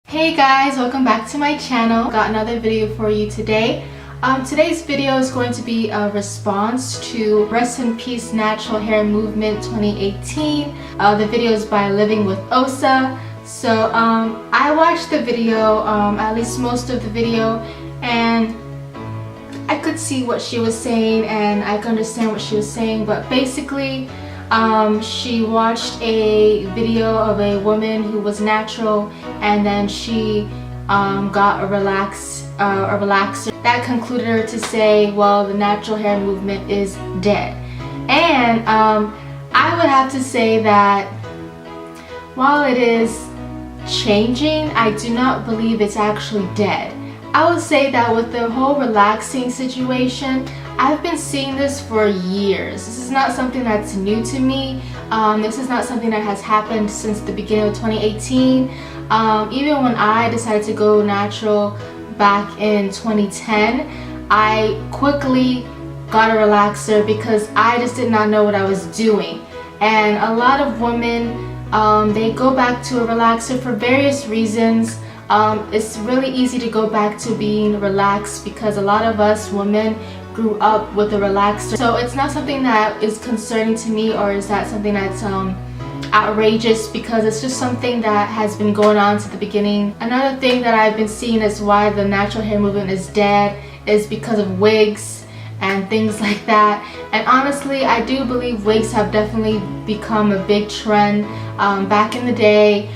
Hey guys, welcome back to my channel. Got another video for you today. Today's video is going to be a response to Rest in Peace Natural Hair Movement 2018. The video is by Living with Osa. So I watched the video, at least most of the video, and I could see what she was saying and I could understand what she was saying, but basically she watched a video of a woman who was natural, and then she got a relaxer that concluded her to say, well, the natural hair movement is dead. And I would have to say that while it is changing, I do not believe it's actually dead. I would say that with the whole relaxing situation, I've been seeing this for years. This is not something that's new to me. This is not something that has happened since the beginning of 2018. Even when I decided to go natural back in 2010, I quickly got a relaxer because I just did not know what I was doing. And a lot of women, they go back to a relaxer for various reasons. It's really easy to go back to being relaxed because a lot of us women grew up with a relaxer. So it's not something that is concerning to me, or is that something that's outrageous, because it's just something that has been going on since the beginning. Another thing that I've been seeing is why the natural hair movement is dead is because of wigs and things like that. And honestly, I do believe wigs have definitely become a big trend. Back in the day,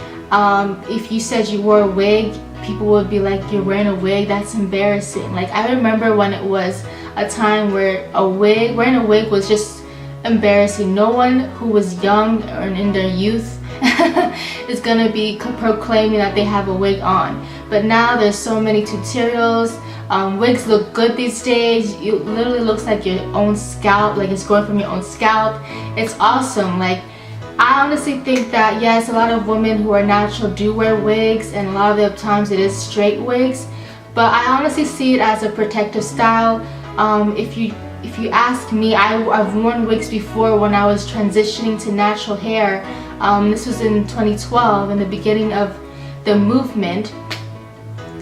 if you said you wore a wig, people would be like, you're wearing a wig, that's embarrassing. Like, I remember when it was a time where wearing a wig was just embarrassing. No one who was young or in their youth is gonna be proclaiming that they have a wig on. But now there's so many tutorials. Wigs look good these days. It literally looks like your own scalp, like it's growing from your own scalp. It's awesome. Like, I honestly think that yes, a lot of women who are natural do wear wigs, and a lot of the times it is straight wigs, but I honestly see it as a protective style. If you ask me, I've worn wigs before when I was transitioning to natural hair. This was in 2012, in the beginning of the movement,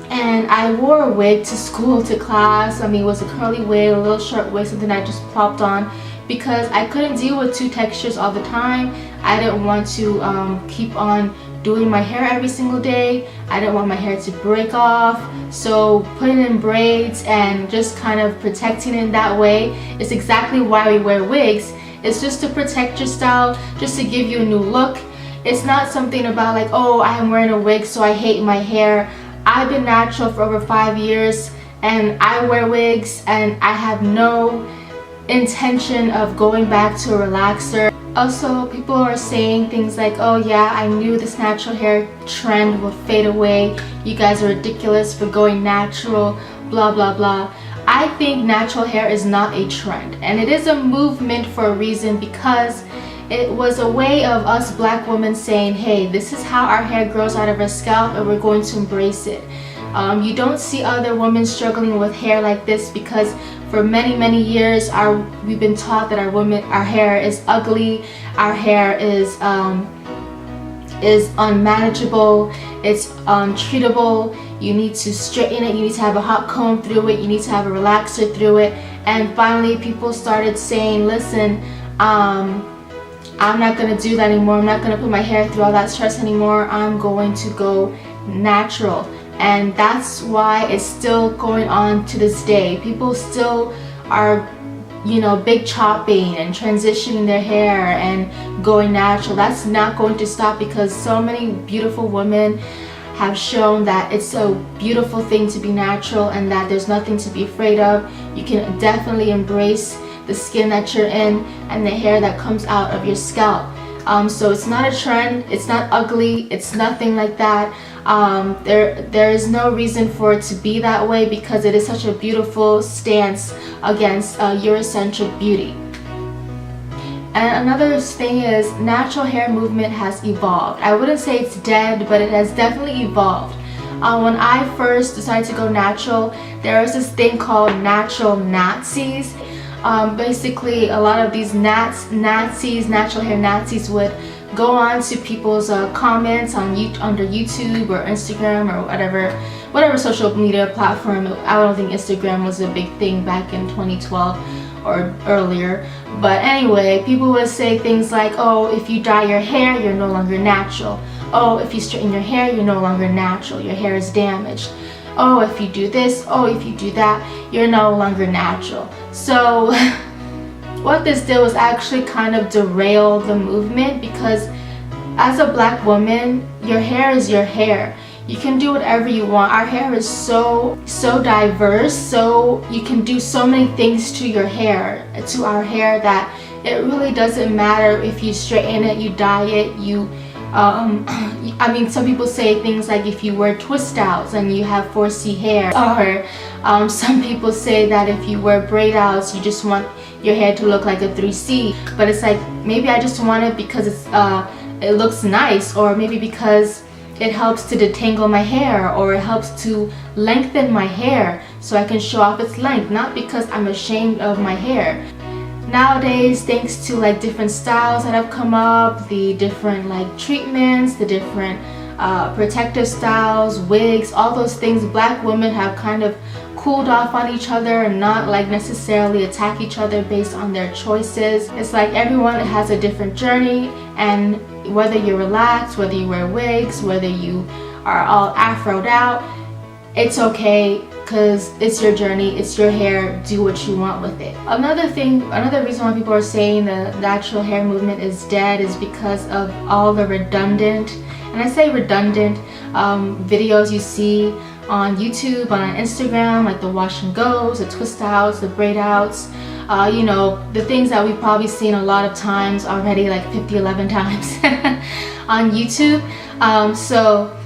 and I wore a wig to school, to class. I mean, it was a curly wig, a little short wig, something I just plopped on because I couldn't deal with two textures all the time. I didn't want to keep on doing my hair every single day. I didn't want my hair to break off, so putting in braids and just kind of protecting it that way is exactly why we wear wigs. It's just to protect your style, just to give you a new look. It's not something about like, oh, I am wearing a wig so I hate my hair. I've been natural for over 5 years and I wear wigs, and I have no intention of going back to a relaxer. Also, people are saying things like, oh yeah, I knew this natural hair trend will fade away. You guys are ridiculous for going natural, blah blah blah. I think natural hair is not a trend, and it is a movement for a reason, because it was a way of us black women saying, hey, this is how our hair grows out of our scalp and we're going to embrace it. You don't see other women struggling with hair like this because for many years we've been taught that our hair is ugly, our hair is unmanageable, it's untreatable. You need to straighten it, you need to have a hot comb through it, you need to have a relaxer through it. And finally people started saying, listen, I'm not gonna do that anymore. I'm not gonna put my hair through all that stress anymore. I'm going to go natural. And that's why it's still going on to this day. People still are, you know, big chopping and transitioning their hair and going natural. That's not going to stop because so many beautiful women have shown that it's a beautiful thing to be natural and that there's nothing to be afraid of. You can definitely embrace the skin that you're in and the hair that comes out of your scalp. So it's not a trend, it's not ugly, it's nothing like that. There is no reason for it to be that way because it is such a beautiful stance against Eurocentric beauty. And another thing is, natural hair movement has evolved. I wouldn't say it's dead, but it has definitely evolved. When I first decided to go natural, there was this thing called natural Nazis. Basically, a lot of these natural hair Nazis would go on to people's comments on under YouTube or Instagram or whatever social media platform. I don't think Instagram was a big thing back in 2012 or earlier, but anyway, people would say things like, oh, if you dye your hair, you're no longer natural. Oh, if you straighten your hair, you're no longer natural, your hair is damaged. Oh, if you do this, oh, if you do that, you're no longer natural. So what this did was actually kind of derail the movement, because as a black woman, your hair is your hair. You can do whatever you want. Our hair is so diverse, so you can do so many things to your hair, to our hair, that it really doesn't matter if you straighten it, you dye it, I mean, some people say things like if you wear twist outs and you have 4C hair, or some people say that if you wear braid outs, you just want your hair to look like a 3C. But it's like, maybe I just want it because it looks nice, or maybe because it helps to detangle my hair, or it helps to lengthen my hair so I can show off its length, not because I'm ashamed of my hair. Nowadays, thanks to like different styles that have come up, the different like treatments, the different protective styles, wigs, all those things, black women have kind of cooled off on each other and not like necessarily attack each other based on their choices. It's like everyone has a different journey, and whether you're relaxed, whether you wear wigs, whether you are all afroed out, it's okay, because it's your journey, it's your hair, do what you want with it. Another reason why people are saying the natural hair movement is dead is because of all the redundant, and I say redundant, videos you see on YouTube, on Instagram, like the wash and goes, the twist outs, the braid outs, you know, the things that we've probably seen a lot of times already, like 11 times on YouTube. So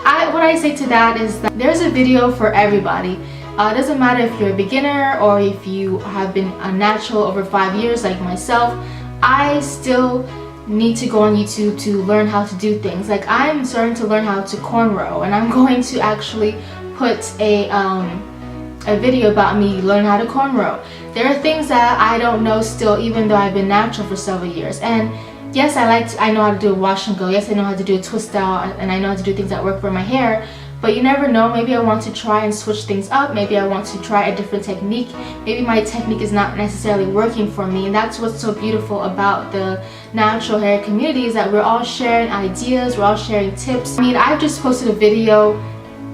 what I say to that is that there's a video for everybody. It doesn't matter if you're a beginner or if you have been a natural over 5 years like myself. I still need to go on YouTube to learn how to do things. Like, I'm starting to learn how to cornrow, and I'm going to actually put a video about me learning how to cornrow. There are things that I don't know still, even though I've been natural for several years. And yes, I know how to do a wash and go. Yes, I know how to do a twist out, and I know how to do things that work for my hair. But you never know, maybe I want to try and switch things up. Maybe I want to try a different technique. Maybe my technique is not necessarily working for me. And that's what's so beautiful about the natural hair community, is that we're all sharing ideas, we're all sharing tips. I mean, I just posted a video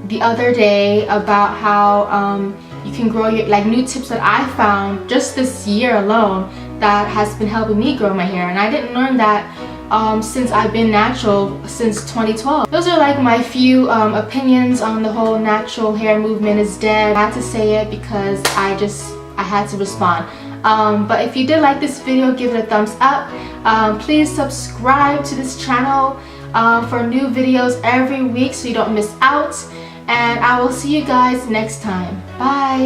the other day about how you can grow your, like, new tips that I found just this year alone that has been helping me grow my hair. And I didn't learn that since I've been natural since 2012. Those are like my few opinions on the whole natural hair movement is dead. I had to say it because I had to respond. But if you did like this video, give it a thumbs up. Please subscribe to this channel for new videos every week so you don't miss out. And I will see you guys next time. Bye!